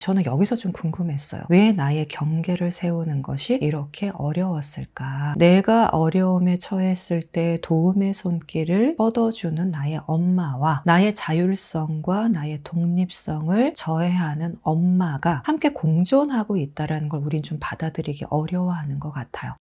저는 여기서 좀 궁금했어요. 왜 나의 경계를 세우는 것이 이렇게 어려웠을까? 내가 어려움에 처했을 때 도움의 손길을 뻗어주는 나의 엄마와 나의 자율성과 나의 독립성을 저해하는 엄마가 함께 공존하고 있다는 걸 우린 좀 받아들이기 어려워하는 것 같아요.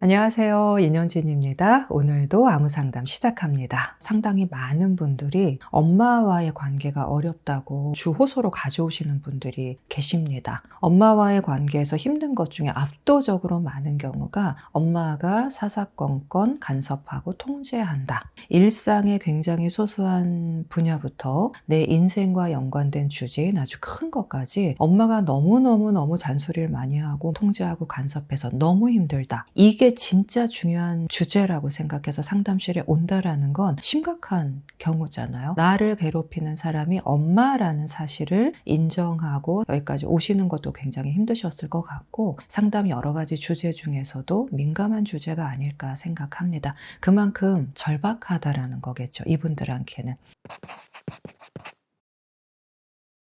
안녕하세요. 인연진입니다. 오늘도 아무 상담 시작합니다. 상당히 많은 분들이 엄마와의 관계가 어렵다고 주호소로 가져오시는 분들이 계십니다. 엄마와의 관계에서 힘든 것 중에 압도적으로 많은 경우가 엄마가 사사건건 간섭하고 통제한다. 일상의 굉장히 소소한 분야부터 내 인생과 연관된 주제인 아주 큰 것까지 엄마가 너무너무 잔소리를 많이 하고 통제하고 간섭해서 너무 힘들다. 이게 진짜 중요한 주제라고 생각해서 상담실에 온다라는 건 심각한 경우잖아요. 나를 괴롭히는 사람이 엄마라는 사실을 인정하고 여기까지 오시는 것도 굉장히 힘드셨을 것 같고 상담 여러 가지 주제 중에서도 민감한 주제가 아닐까 생각합니다. 그만큼 절박하다라는 거겠죠. 이분들한테는.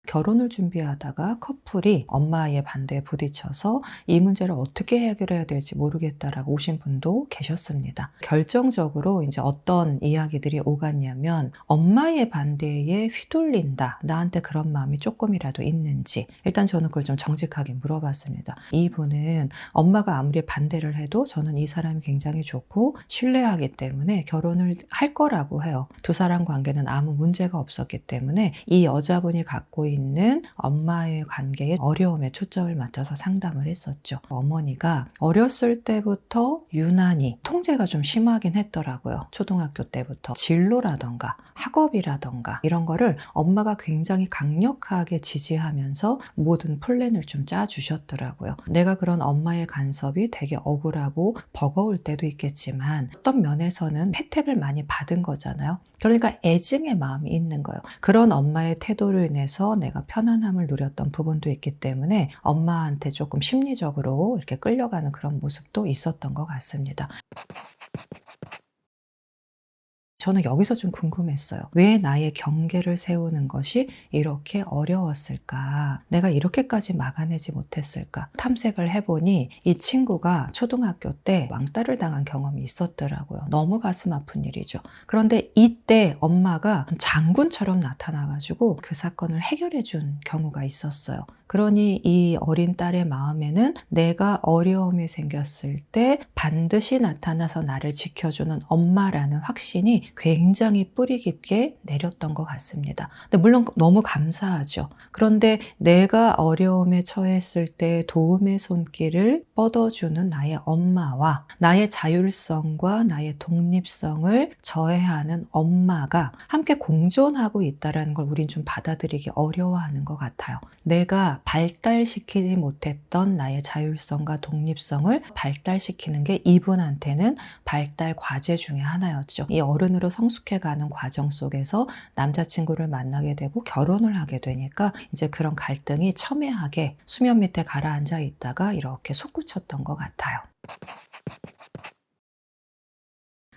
결혼을 준비하다가 커플이 엄마의 반대에 부딪혀서 이 문제를 어떻게 해결해야 될지 모르겠다라고 오신 분도 계셨습니다. 결정적으로 이제 어떤 이야기들이 오갔냐면 엄마의 반대에 휘둘린다. 나한테 그런 마음이 조금이라도 있는지. 일단 저는 그걸 좀 정직하게 물어봤습니다. 이분은 엄마가 아무리 반대를 해도 저는 이 사람이 굉장히 좋고 신뢰하기 때문에 결혼을 할 거라고 해요. 두 사람 관계는 아무 문제가 없었기 때문에 이 여자분이 갖고 있는 엄마의 관계에 어려움에 초점을 맞춰서 상담을 했었죠. 어머니가 어렸을 때부터 유난히 통제가 좀 심하긴 했더라고요. 초등학교 때부터 진로라던가 학업이라던가 이런 거를 엄마가 굉장히 강력하게 지지하면서 모든 플랜을 좀 짜주셨더라고요. 내가 그런 엄마의 간섭이 되게 억울하고 버거울 때도 있겠지만 어떤 면에서는 혜택을 많이 받은 거잖아요. 그러니까 애증의 마음이 있는 거예요. 그런 엄마의 태도로 인해서 내가 편안함을 누렸던 부분도 있기 때문에 엄마한테 조금 심리적으로 이렇게 끌려가는 그런 모습도 있었던 것 같습니다. 저는 여기서 좀 궁금했어요. 왜 나의 경계를 세우는 것이 이렇게 어려웠을까? 내가 이렇게까지 막아내지 못했을까? 탐색을 해보니 이 친구가 초등학교 때 왕따를 당한 경험이 있었더라고요. 너무 가슴 아픈 일이죠. 그런데 이때 엄마가 장군처럼 나타나가지고 그 사건을 해결해 준 경우가 있었어요. 그러니 이 어린 딸의 마음에는 내가 어려움이 생겼을 때 반드시 나타나서 나를 지켜주는 엄마라는 확신이 굉장히 뿌리 깊게 내렸던 것 같습니다. 근데 물론 너무 감사하죠. 그런데 내가 어려움에 처했을 때 도움의 손길을 뻗어주는 나의 엄마와 나의 자율성과 나의 독립성을 저해하는 엄마가 함께 공존하고 있다는 걸 우린 좀 받아들이기 어려워하는 것 같아요. 내가 발달시키지 못했던 나의 자율성과 독립성을 발달시키는 게 이분한테는 발달 과제 중에 하나였죠. 이 어른으로 성숙해가는 과정 속에서 남자친구를 만나게 되고 결혼을 하게 되니까 이제 그런 갈등이 첨예하게 수면 밑에 가라앉아 있다가 이렇게 솟구쳤던 것 같아요.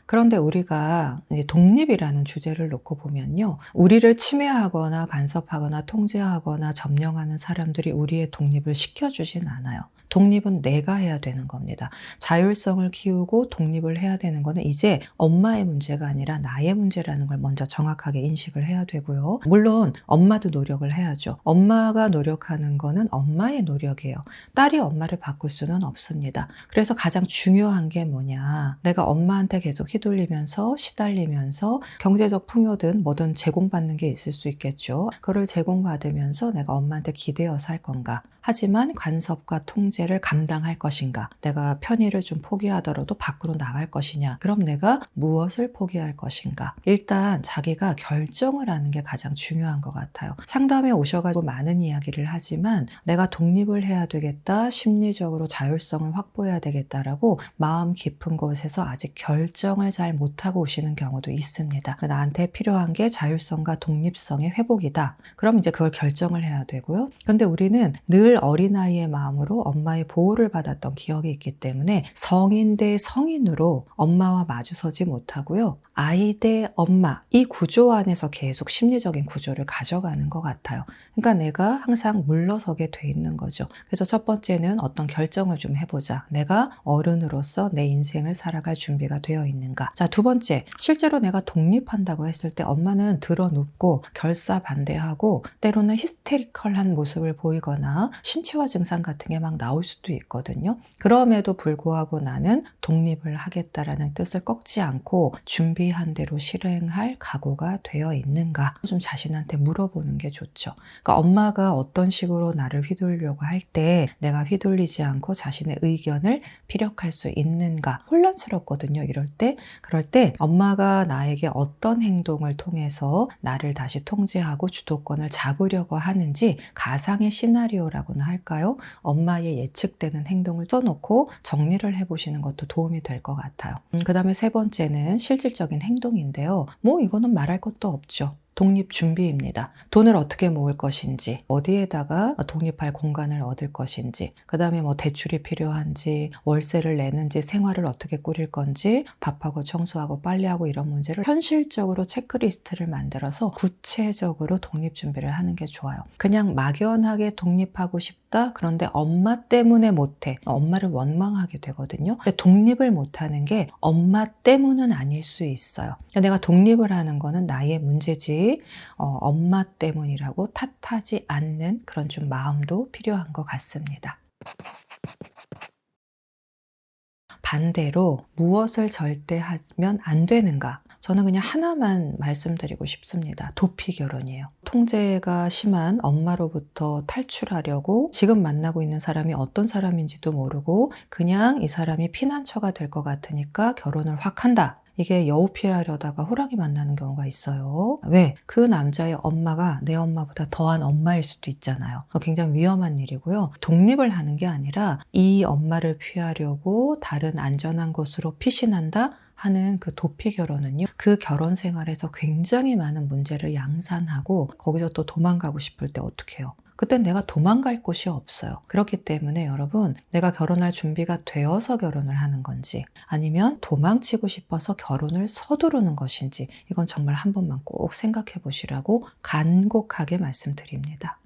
그런데 우리가 독립이라는 주제를 놓고 보면요. 우리를 침해하거나 간섭하거나 통제하거나 점령하는 사람들이 우리의 독립을 시켜주진 않아요. 독립은 내가 해야 되는 겁니다. 자율성을 키우고 독립을 해야 되는 거는 이제 엄마의 문제가 아니라 나의 문제라는 걸 먼저 정확하게 인식을 해야 되고요. 물론 엄마도 노력을 해야죠. 엄마가 노력하는 거는 엄마의 노력이에요. 딸이 엄마를 바꿀 수는 없습니다. 그래서 가장 중요한 게 뭐냐. 내가 엄마한테 계속 휘둘리면서 시달리면서 경제적 풍요든 뭐든 제공받는 게 있을 수 있겠죠. 그걸 제공받으면서 내가 엄마한테 기대어서 할 건가. 하지만 간섭과 통제를 감당할 것인가. 내가 편의를 좀 포기하더라도 밖으로 나갈 것이냐. 그럼 내가 무엇을 포기할 것인가. 일단 자기가 결정을 하는 게 가장 중요한 것 같아요. 상담에 오셔가지고 많은 이야기를 하지만 내가 독립을 해야 되겠다. 심리적으로 자율성을 확보해야 되겠다라고 마음 깊은 곳에서 아직 결정을 잘 못하고 오시는 경우도 있습니다. 나한테 필요한 게 자율성과 독립성의 회복이다. 그럼 이제 그걸 결정을 해야 되고요. 그런데 우리는 늘 어린아이의 마음으로 엄마의 엄마의 보호를 받았던 기억이 있기 때문에 성인 대 성인으로 엄마와 마주서지 못하고요. 아이 대 엄마, 이 구조 안에서 계속 심리적인 구조를 가져가는 것 같아요. 그러니까 내가 항상 물러서게 돼 있는 거죠. 그래서 첫 번째는 어떤 결정을 좀 해보자. 내가 어른으로서 내 인생을 살아갈 준비가 되어 있는가. 자, 두 번째, 실제로 내가 독립한다고 했을 때 엄마는 드러눕고 결사반대하고 때로는 히스테리컬한 모습을 보이거나 신체화 증상 같은 게 막 나올 수도 있거든요. 그럼에도 불구하고 나는 독립을 하겠다라는 뜻을 꺾지 않고 준비한 대로 실행할 각오가 되어 있는가 좀 자신한테 물어보는 게 좋죠. 그러니까 엄마가 어떤 식으로 나를 휘둘려고 할 때 내가 휘둘리지 않고 자신의 의견을 피력할 수 있는가. 혼란스럽거든요. 그럴 때 엄마가 나에게 어떤 행동을 통해서 나를 다시 통제하고 주도권을 잡으려고 하는지 가상의 시나리오라고나 할까요? 엄마의 예측되는 행동을 써놓고 정리를 해보시는 것도 도움이 될 것 같아요. 그 다음에 세 번째는 실질적인 행동인데요. 뭐 이거는 말할 것도 없죠. 독립 준비입니다. 돈을 어떻게 모을 것인지, 어디에다가 독립할 공간을 얻을 것인지, 그 다음에 뭐 대출이 필요한지, 월세를 내는지, 생활을 어떻게 꾸릴 건지, 밥하고 청소하고 빨래하고 이런 문제를 현실적으로 체크리스트를 만들어서 구체적으로 독립 준비를 하는 게 좋아요. 그냥 막연하게 독립하고 싶다? 그런데 엄마 때문에 못해. 엄마를 원망하게 되거든요. 근데 독립을 못하는 게 엄마 때문은 아닐 수 있어요. 그러니까 내가 독립을 하는 거는 나의 문제지 엄마 때문이라고 탓하지 않는 그런 좀 마음도 필요한 것 같습니다. 반대로 무엇을 절대 하면 안 되는가? 저는 그냥 하나만 말씀드리고 싶습니다. 도피 결혼이에요. 통제가 심한 엄마로부터 탈출하려고 지금 만나고 있는 사람이 어떤 사람인지도 모르고 그냥 이 사람이 피난처가 될 것 같으니까 결혼을 확 한다. 이게 여우 피하려다가 호랑이 만나는 경우가 있어요. 왜? 그 남자의 엄마가 내 엄마보다 더한 엄마일 수도 있잖아요. 굉장히 위험한 일이고요. 독립을 하는 게 아니라 이 엄마를 피하려고 다른 안전한 곳으로 피신한다? 하는 그 도피 결혼은요. 그 결혼 생활에서 굉장히 많은 문제를 양산하고 거기서 또 도망가고 싶을 때 어떻게 해요? 그땐 내가 도망갈 곳이 없어요. 그렇기 때문에 여러분, 내가 결혼할 준비가 되어서 결혼을 하는 건지 아니면 도망치고 싶어서 결혼을 서두르는 것인지 이건 정말 한 번만 꼭 생각해 보시라고 간곡하게 말씀드립니다.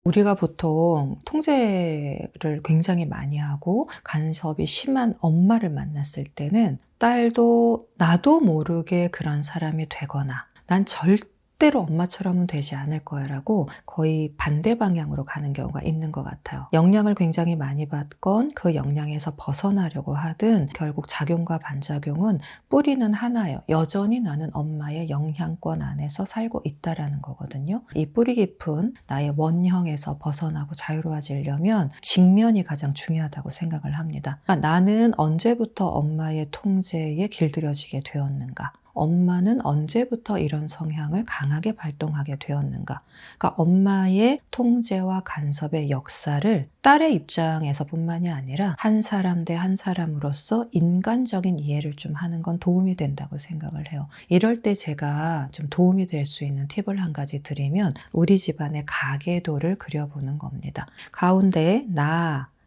우리가 보통 통제를 굉장히 많이 하고 간섭이 심한 엄마를 만났을 때는 딸도 나도 모르게 그런 사람이 되거나 난 절대로 엄마처럼은 되지 않을 거야 라고 거의 반대 방향으로 가는 경우가 있는 것 같아요. 영향을 굉장히 많이 받건 그 영향에서 벗어나려고 하든 결국 작용과 반작용은 뿌리는 하나예요. 여전히 나는 엄마의 영향권 안에서 살고 있다라는 거거든요. 이 뿌리 깊은 나의 원형에서 벗어나고 자유로워지려면 직면이 가장 중요하다고 생각을 합니다. 그러니까 나는 언제부터 엄마의 통제에 길들여지게 되었는가? 엄마는 언제부터 이런 성향을 강하게 발동하게 되었는가? 그러니까 엄마의 통제와 간섭의 역사를 딸의 입장에서 뿐만이 아니라 한 사람 대 한 사람으로서 인간적인 이해를 좀 하는 건 도움이 된다고 생각을 해요. 이럴 때 제가 좀 도움이 될 수 있는 팁을 한 가지 드리면 우리 집안의 가계도를 그려보는 겁니다. 가운데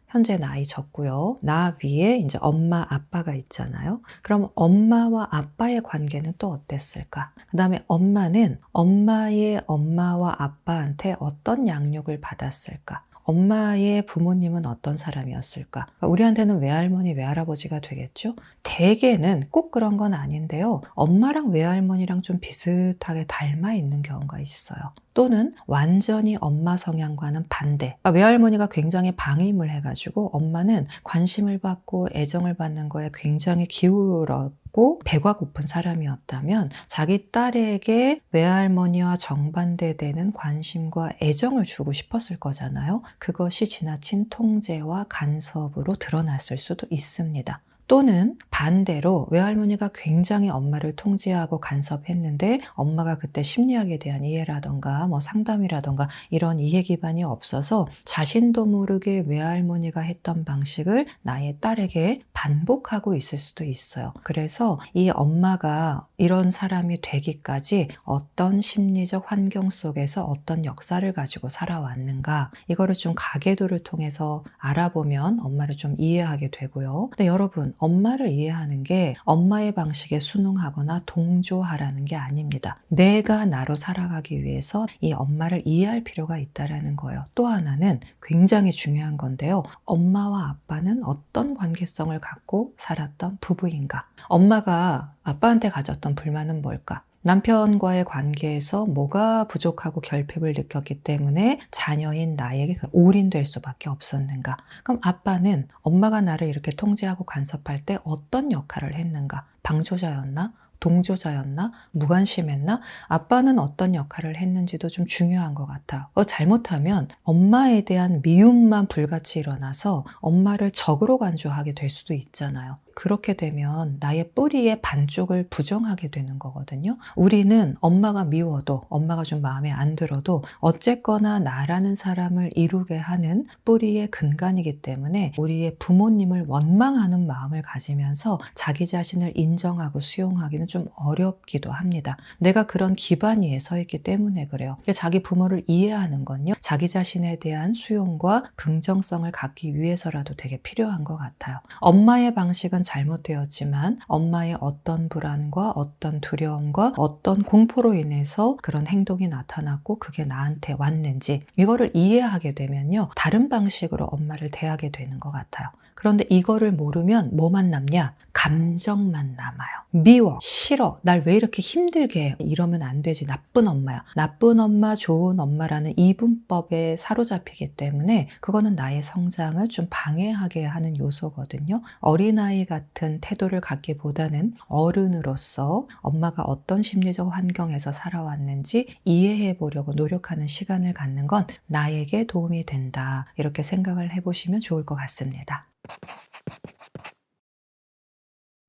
현재 나이 적고요. 나 위에 이제 엄마, 아빠가 있잖아요. 그럼 엄마와 아빠의 관계는 또 어땠을까? 그 다음에 엄마는 엄마의 엄마와 아빠한테 어떤 양육을 받았을까? 엄마의 부모님은 어떤 사람이었을까? 우리한테는 외할머니, 외할아버지가 되겠죠? 대개는 꼭 그런 건 아닌데요. 엄마랑 외할머니랑 좀 비슷하게 닮아 있는 경우가 있어요. 또는 완전히 엄마 성향과는 반대. 외할머니가 굉장히 방임을 해가지고 엄마는 관심을 받고 애정을 받는 거에 굉장히 기울었고 배가 고픈 사람이었다면 자기 딸에게 외할머니와 정반대되는 관심과 애정을 주고 싶었을 거잖아요. 그것이 지나친 통제와 간섭으로 드러났을 수도 있습니다. 또는 반대로 외할머니가 굉장히 엄마를 통제하고 간섭했는데 엄마가 그때 심리학에 대한 이해라던가 상담이라던가 이런 이해 기반이 없어서 자신도 모르게 외할머니가 했던 방식을 나의 딸에게 반복하고 있을 수도 있어요. 그래서 이 엄마가 이런 사람이 되기까지 어떤 심리적 환경 속에서 어떤 역사를 가지고 살아왔는가, 이거를 좀 가계도를 통해서 알아보면 엄마를 좀 이해하게 되고요. 근데 여러분, 엄마를 이해하는 게 엄마의 방식에 순응하거나 동조하라는 게 아닙니다. 내가 나로 살아가기 위해서 이 엄마를 이해할 필요가 있다는 거예요. 또 하나는 굉장히 중요한 건데요. 엄마와 아빠는 어떤 관계성을 갖고 살았던 부부인가? 엄마가 아빠한테 가졌던 불만은 뭘까? 남편과의 관계에서 뭐가 부족하고 결핍을 느꼈기 때문에 자녀인 나에게 올인될 수밖에 없었는가? 그럼 아빠는 엄마가 나를 이렇게 통제하고 간섭할 때 어떤 역할을 했는가? 방조자였나? 동조자였나? 무관심했나? 아빠는 어떤 역할을 했는지도 좀 중요한 것 같아요. 잘못하면 엄마에 대한 미움만 불같이 일어나서 엄마를 적으로 간주하게 될 수도 있잖아요. 그렇게 되면 나의 뿌리의 반쪽을 부정하게 되는 거거든요. 우리는 엄마가 미워도, 엄마가 좀 마음에 안 들어도 어쨌거나 나라는 사람을 이루게 하는 뿌리의 근간이기 때문에 우리의 부모님을 원망하는 마음을 가지면서 자기 자신을 인정하고 수용하기는 좀 어렵기도 합니다. 내가 그런 기반 위에 서 있기 때문에 그래요. 자기 부모를 이해하는 건요, 자기 자신에 대한 수용과 긍정성을 갖기 위해서라도 되게 필요한 것 같아요. 엄마의 방식은 잘못되었지만 엄마의 어떤 불안과 어떤 두려움과 어떤 공포로 인해서 그런 행동이 나타났고 그게 나한테 왔는지, 이거를 이해하게 되면요, 다른 방식으로 엄마를 대하게 되는 것 같아요. 그런데 이거를 모르면 뭐만 남냐? 감정만 남아요. 미워, 싫어, 날 왜 이렇게 힘들게 해? 이러면 안 되지. 나쁜 엄마야. 나쁜 엄마, 좋은 엄마라는 이분법에 사로잡히기 때문에 그거는 나의 성장을 좀 방해하게 하는 요소거든요. 어린아이 같은 태도를 갖기보다는 어른으로서 엄마가 어떤 심리적 환경에서 살아왔는지 이해해 보려고 노력하는 시간을 갖는 건 나에게 도움이 된다. 이렇게 생각을 해보시면 좋을 것 같습니다.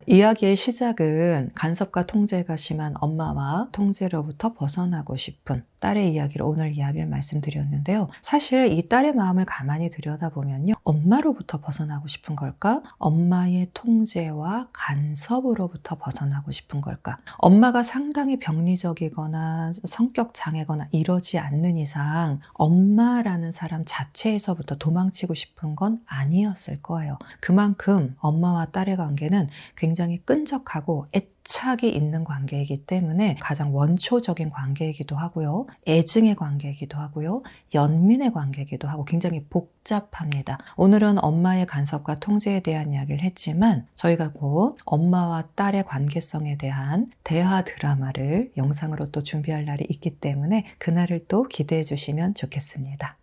이야기의 시작은 간섭과 통제가 심한 엄마와 통제로부터 벗어나고 싶은 딸의 이야기를, 오늘 이야기를 말씀드렸는데요. 사실 이 딸의 마음을 가만히 들여다보면요, 엄마로부터 벗어나고 싶은 걸까? 엄마의 통제와 간섭으로부터 벗어나고 싶은 걸까? 엄마가 상당히 병리적이거나 성격 장애거나 이러지 않는 이상 엄마라는 사람 자체에서부터 도망치고 싶은 건 아니었을 거예요. 그만큼 엄마와 딸의 관계는 굉장히 끈적하고 애착이 있는 관계이기 때문에 가장 원초적인 관계이기도 하고요. 애증의 관계이기도 하고요. 연민의 관계이기도 하고 굉장히 복잡합니다. 오늘은 엄마의 간섭과 통제에 대한 이야기를 했지만 저희가 곧 엄마와 딸의 관계성에 대한 대화 드라마를 영상으로 또 준비할 날이 있기 때문에 그날을 또 기대해 주시면 좋겠습니다.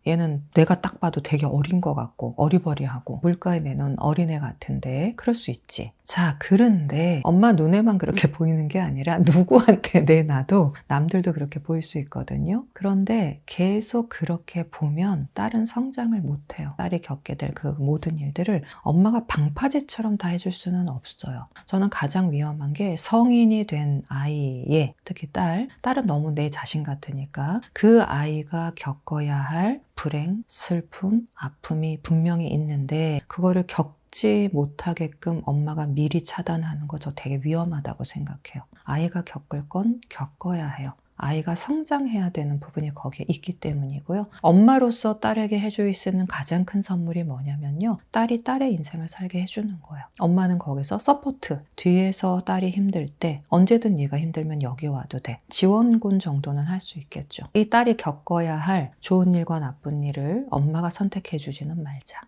얘는 내가 딱 봐도 되게 어린 것 같고 어리버리하고 물가에 내놓은 어린애 같은데 그럴 수 있지. 자, 그런데 엄마 눈에만 그렇게 보이는 게 아니라 누구한테 내놔도 남들도 그렇게 보일 수 있거든요. 그런데 계속 그렇게 보면 딸은 성장을 못해요. 딸이 겪게 될 그 모든 일들을 엄마가 방파제처럼 다 해줄 수는 없어요. 저는 가장 위험한 게 성인이 된 아이의, 특히 딸은 너무 내 자신 같으니까 그 아이가 겪어야 할 불행, 슬픔, 아픔이 분명히 있는데 그거를 겪지 못하게끔 엄마가 미리 차단하는 거, 저 되게 위험하다고 생각해요. 아이가 겪을 건 겪어야 해요. 아이가 성장해야 되는 부분이 거기에 있기 때문이고요. 엄마로서 딸에게 해줄 수 있는 가장 큰 선물이 뭐냐면요, 딸이 딸의 인생을 살게 해주는 거예요. 엄마는 거기서 서포트, 뒤에서 딸이 힘들 때 언제든 네가 힘들면 여기 와도 돼. 지원군 정도는 할 수 있겠죠. 이 딸이 겪어야 할 좋은 일과 나쁜 일을 엄마가 선택해 주지는 말자.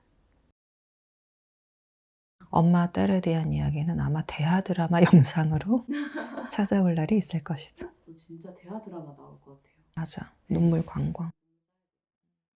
엄마 딸에 대한 이야기는 아마 대하 드라마 영상으로 찾아올 날이 있을 것이다. 진짜 대하 드라마 나올 것 같아요. 맞아. 눈물 광광.